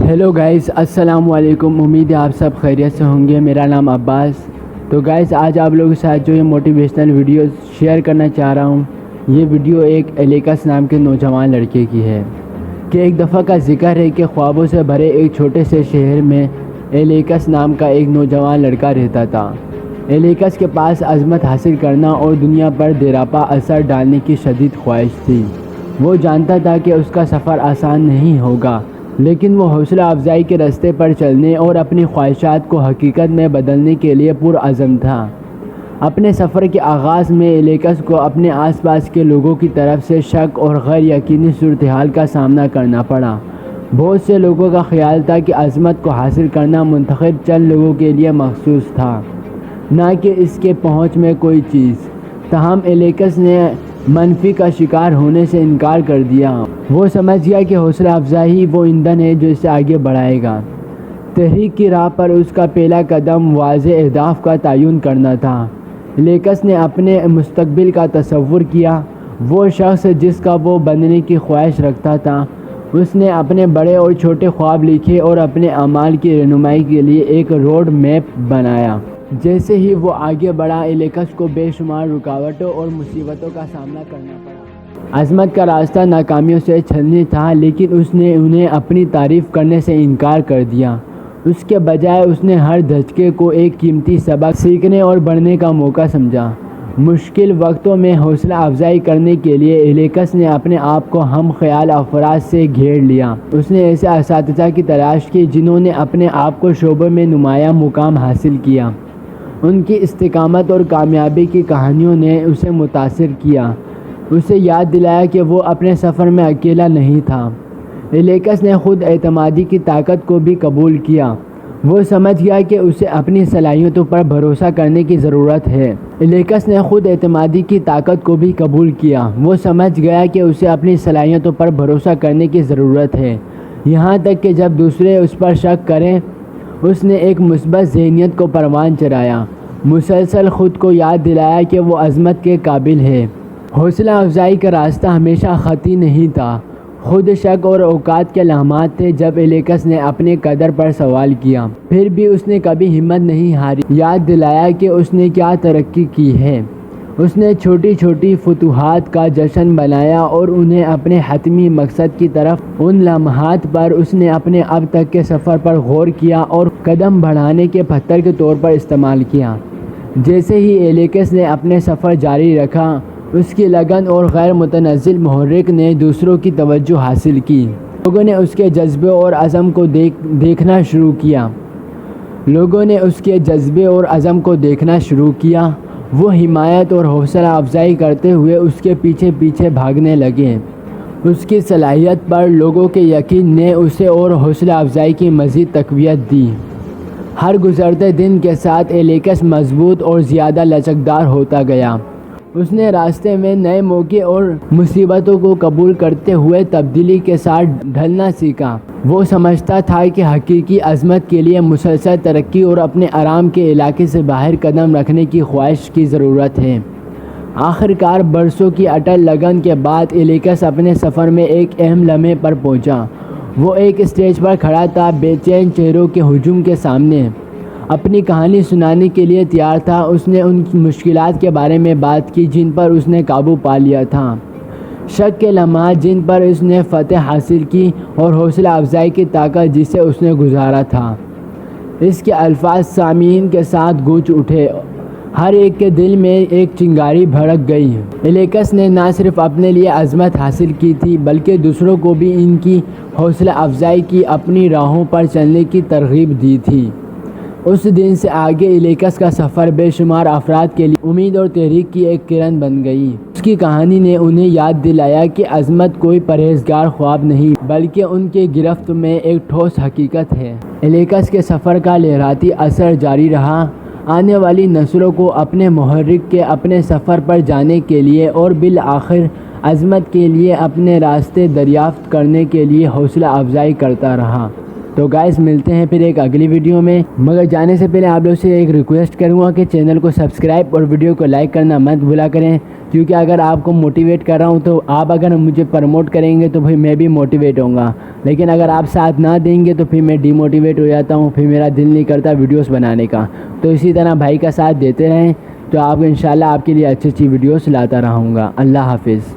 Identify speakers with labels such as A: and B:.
A: Hello guys, السلام علیکم۔ امید ہے آپ سب خیریت سے ہوں گے۔ میرا نام عباس۔ تو گائز آج آپ لوگوں کے ساتھ جو یہ موٹیویشنل ویڈیوز شیئر کرنا چاہ رہا ہوں، یہ ویڈیو ایک الیکس نام کے نوجوان لڑکے کی ہے کہ ایک دفعہ کا ذکر ہے کہ خوابوں سے بھرے ایک چھوٹے سے شہر میں الیکس نام کا ایک نوجوان لڑکا رہتا تھا۔ الیکس کے پاس عظمت حاصل کرنا اور دنیا پر دیرپا اثر ڈالنے کی شدید خواہش تھی۔ وہ جانتا تھا کہ اس کا سفر آسان نہیں ہوگا، لیکن وہ حوصلہ افزائی کے راستے پر چلنے اور اپنی خواہشات کو حقیقت میں بدلنے کے لیے پرعزم تھا۔ اپنے سفر کے آغاز میں الیکس کو اپنے آس پاس کے لوگوں کی طرف سے شک اور غیر یقینی صورتحال کا سامنا کرنا پڑا۔ بہت سے لوگوں کا خیال تھا کہ عظمت کو حاصل کرنا منتخب چند لوگوں کے لیے مخصوص تھا، نہ کہ اس کے پہنچ میں کوئی چیز۔ تاہم الیکس نے منفی کا شکار ہونے سے انکار کر دیا۔ وہ سمجھ گیا کہ حوصلہ افزائی وہ ایندھن ہے جو اسے آگے بڑھائے گا۔ تحریک کی راہ پر اس کا پہلا قدم واضح اہداف کا تعین کرنا تھا۔ الیکس نے اپنے مستقبل کا تصور کیا۔ وہ شخص جس کا وہ بننے کی خواہش رکھتا تھا، اس نے اپنے بڑے اور چھوٹے خواب لکھے اور اپنے اعمال کی رہنمائی کے لیے ایک روڈ میپ بنایا۔ جیسے ہی وہ آگے بڑھا، الیکس کو بے شمار رکاوٹوں اور مصیبتوں کا سامنا کرنا پڑا۔ عظمت کا راستہ ناکامیوں سے چھلنی تھا، لیکن اس نے انہیں اپنی تعریف کرنے سے انکار کر دیا۔ اس کے بجائے اس نے ہر دھچکے کو ایک قیمتی سبق سیکھنے اور بڑھنے کا موقع سمجھا۔ مشکل وقتوں میں حوصلہ افزائی کرنے کے لیے الیکس نے اپنے آپ کو ہم خیال افراد سے گھیر لیا۔ اس نے ایسے اساتذہ کی تلاش کی جنہوں نے اپنے آپ کو شعبے میں نمایاں مقام حاصل کیا۔ ان کی استقامت اور کامیابی کی کہانیوں نے اسے متاثر کیا، اسے یاد دلایا کہ وہ اپنے سفر میں اکیلا نہیں تھا۔ الیکس نے خود اعتمادی کی طاقت کو بھی قبول کیا۔ وہ سمجھ گیا کہ اسے اپنی صلاحیتوں پر بھروسہ کرنے کی ضرورت ہے۔ الیکس نے خود اعتمادی کی طاقت کو بھی قبول کیا۔ وہ سمجھ گیا کہ اسے اپنی صلاحیتوں پر بھروسہ کرنے کی ضرورت ہے، یہاں تک کہ جب دوسرے اس پر شک کریں۔ اس نے ایک مثبت ذہنیت کو پروان چڑھایا، مسلسل خود کو یاد دلایا کہ وہ عظمت کے قابل ہے۔ حوصلہ افزائی کا راستہ ہمیشہ خطی نہیں تھا۔ خود شک اور اوقات کے لمحات تھے جب الیکس نے اپنے قدر پر سوال کیا، پھر بھی اس نے کبھی ہمت نہیں ہاری۔ یاد دلایا کہ اس نے کیا ترقی کی ہے۔ اس نے چھوٹی چھوٹی فتوحات کا جشن بنایا اور انہیں اپنے حتمی مقصد کی طرف ان لمحات پر اس نے اپنے اب تک کے سفر پر غور کیا اور قدم بڑھانے کے پتھر کے طور پر استعمال کیا۔ جیسے ہی الیکس نے اپنے سفر جاری رکھا، اس کی لگن اور غیر متنازل محرک نے دوسروں کی توجہ حاصل کی۔ لوگوں نے اس کے جذبے اور عزم کو دیکھنا شروع کیا۔ وہ حمایت اور حوصلہ افزائی کرتے ہوئے اس کے پیچھے پیچھے بھاگنے لگے۔ اس کی صلاحیت پر لوگوں کے یقین نے اسے اور حوصلہ افزائی کی مزید تقویت دی۔ ہر گزرتے دن کے ساتھ الیکس مضبوط اور زیادہ لچکدار ہوتا گیا۔ اس نے راستے میں نئے موقع اور مصیبتوں کو قبول کرتے ہوئے تبدیلی کے ساتھ ڈھلنا سیکھا۔ وہ سمجھتا تھا کہ حقیقی عظمت کے لیے مسلسل ترقی اور اپنے آرام کے علاقے سے باہر قدم رکھنے کی خواہش کی ضرورت ہے۔ آخر کار برسوں کی اٹل لگن کے بعد الیکس اپنے سفر میں ایک اہم لمحے پر پہنچا۔ وہ ایک اسٹیج پر کھڑا تھا، بے چین چہروں کے ہجوم کے سامنے اپنی کہانی سنانے کے لیے تیار تھا۔ اس نے ان مشکلات کے بارے میں بات کی جن پر اس نے قابو پا لیا تھا، شک کے لمحات جن پر اس نے فتح حاصل کی، اور حوصلہ افزائی کی طاقت جسے اس نے گزارا تھا۔ اس کے الفاظ سامعین کے ساتھ گونج اٹھے، ہر ایک کے دل میں ایک چنگاری بھڑک گئی۔ الیکس نے نہ صرف اپنے لیے عظمت حاصل کی تھی، بلکہ دوسروں کو بھی ان کی حوصلہ افزائی کی اپنی راہوں پر چلنے کی ترغیب دی تھی۔ اس دن سے آگے الیکس کا سفر بے شمار افراد کے لیے امید اور تحریک کی ایک کرن بن گئی۔ اس کی کہانی نے انہیں یاد دلایا کہ عظمت کوئی پرہیزگار خواب نہیں، بلکہ ان کے گرفت میں ایک ٹھوس حقیقت ہے۔ الیکس کے سفر کا لہراتی اثر جاری رہا، آنے والی نسلوں کو اپنے محرک کے اپنے سفر پر جانے کے لیے اور بالآخر عظمت کے لیے اپنے راستے دریافت کرنے کے لیے حوصلہ افزائی کرتا رہا۔ تو گائز ملتے ہیں پھر ایک اگلی ویڈیو میں، مگر جانے سے پہلے آپ لوگ سے ایک ریکویسٹ کروں گا کہ چینل کو سبسکرائب اور ویڈیو کو لائک کرنا مت بھلا کریں، کیونکہ اگر آپ کو موٹیویٹ کر رہا ہوں تو آپ اگر مجھے پروموٹ کریں گے تو پھر میں بھی موٹیویٹ ہوں گا، لیکن اگر آپ ساتھ نہ دیں گے تو پھر میں ڈی موٹیویٹ ہو جاتا ہوں، پھر میرا دل نہیں کرتا ویڈیوز بنانے کا۔ تو اسی طرح بھائی کا ساتھ دیتے رہیں تو آپ انشاءاللہ آپ کے لیے اچھی اچھی ویڈیوز لاتا رہوں گا۔ اللہ حافظ۔